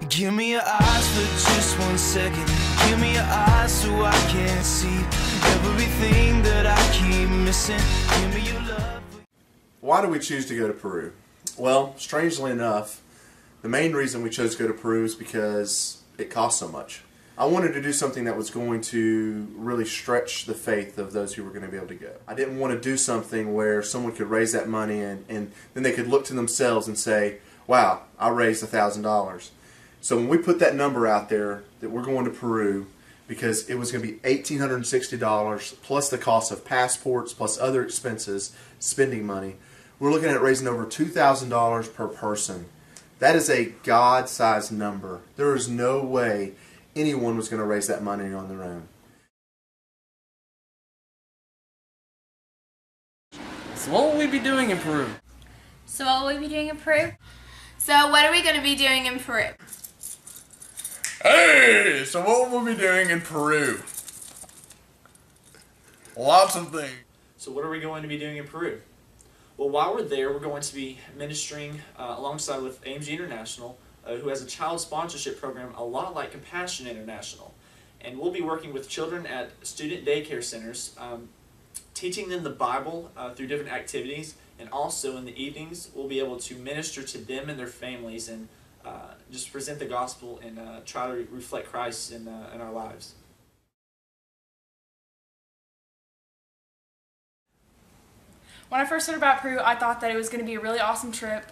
Give me your eyes for just 1 second. Give me your eyes so I can see everything that I keep missing. Give me your love. Why do we choose to go to Peru? Well, strangely enough, the main reason we chose to go to Peru is because it costs so much. I wanted to do something that was going to really stretch the faith of those who were going to be able to go. I didn't want to do something where someone could raise that money and then they could look to themselves and say, wow, I raised $1,000. So when we put that number out there that we're going to Peru, because it was going to be $1,860 plus the cost of passports plus other expenses, spending money, we're looking at raising over $2,000 per person. That is a God-sized number. There is no way anyone was going to raise that money on their own. So what will we be doing in Peru? So what will we be doing in Peru? So what are we going to be doing in Peru? Hey! So what will we be doing in Peru? Lots of things. So what are we going to be doing in Peru? Well, while we're there, we're going to be ministering alongside with AMG International, who has a child sponsorship program a lot like Compassion International. And we'll be working with children at student daycare centers, teaching them the Bible through different activities, and also in the evenings we'll be able to minister to them and their families and just present the gospel and try to reflect Christ in our lives. When I first heard about Peru, I thought that it was going to be a really awesome trip,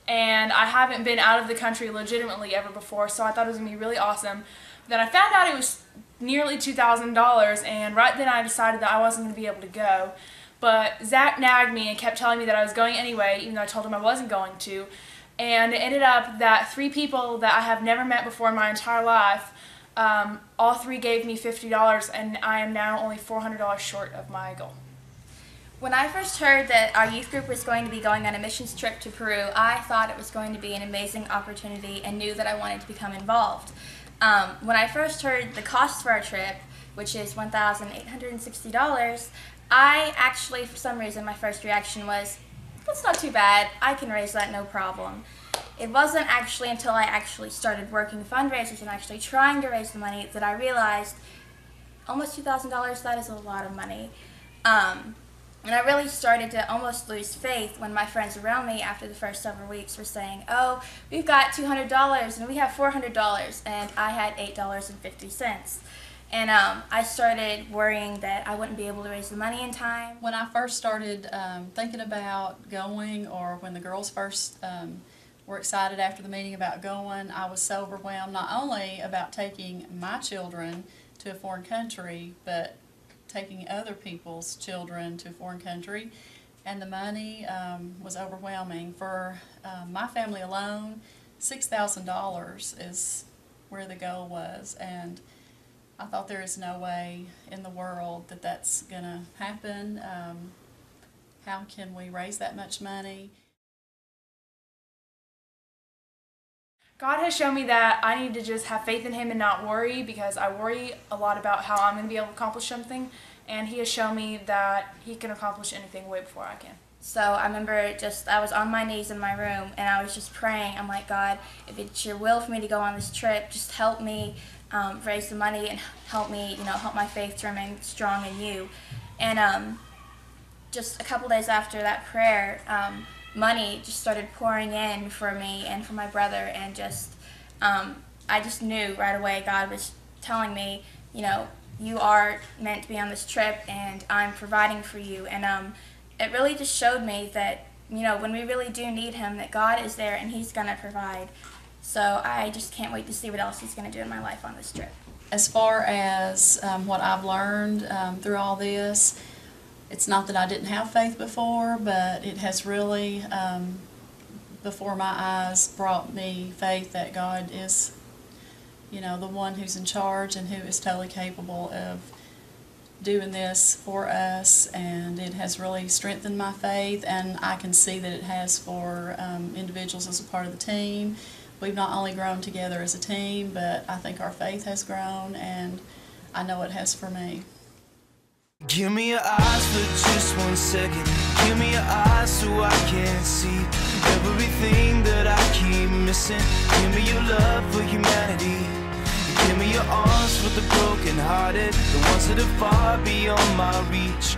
and I haven't been out of the country legitimately ever before, so I thought it was going to be really awesome. Then I found out it was nearly $2,000, and right then I decided that I wasn't going to be able to go. But Zach nagged me and kept telling me that I was going anyway, even though I told him I wasn't going to. And it ended up that 3 people that I have never met before in my entire life, all 3 gave me $50, and I am now only $400 short of my goal. When I first heard that our youth group was going to be going on a missions trip to Peru, I thought it was going to be an amazing opportunity and knew that I wanted to become involved. When I first heard the cost for our trip, which is $1,860, I actually, for some reason, my first reaction was, that's not too bad, I can raise that no problem. It wasn't actually until I actually started working fundraisers and actually trying to raise the money that I realized almost $2,000, that is a lot of money. And I really started to almost lose faith when my friends around me after the first several weeks were saying, oh, we've got $200 and we have $400, and I had $8.50. And I started worrying that I wouldn't be able to raise the money in time. When I first started thinking about going, or when the girls first were excited after the meeting about going, I was so overwhelmed, not only about taking my children to a foreign country, but taking other people's children to a foreign country, and the money was overwhelming. For my family alone, $6,000 is where the goal was, and I thought there is no way in the world that that's going to happen. How can we raise that much money? God has shown me that I need to just have faith in Him and not worry, because I worry a lot about how I'm going to be able to accomplish something, and He has shown me that He can accomplish anything way before I can. So I remember I was on my knees in my room and I was just praying. I'm like, God, if it's your will for me to go on this trip, just help me raise the money and help me, help my faith to remain strong in You. And just a couple days after that prayer, money just started pouring in for me and for my brother, and just I just knew right away God was telling me, you are meant to be on this trip and I'm providing for you. And it really just showed me that, when we really do need Him, that God is there and He's going to provide. So I just can't wait to see what else He's going to do in my life on this trip. As far as what I've learned through all this, it's not that I didn't have faith before, but it has really, before my eyes, brought me faith that God is, the one who's in charge and who is totally capable of doing this for us, and it has really strengthened my faith, and I can see that it has for individuals as a part of the team. We've not only grown together as a team, but I think our faith has grown, and I know it has for me. Give me your eyes for just 1 second. Give me your eyes so I can see everything that I keep missing. Give me your love for humanity. Give me your arms for the broken hearted, the ones that are far beyond my reach.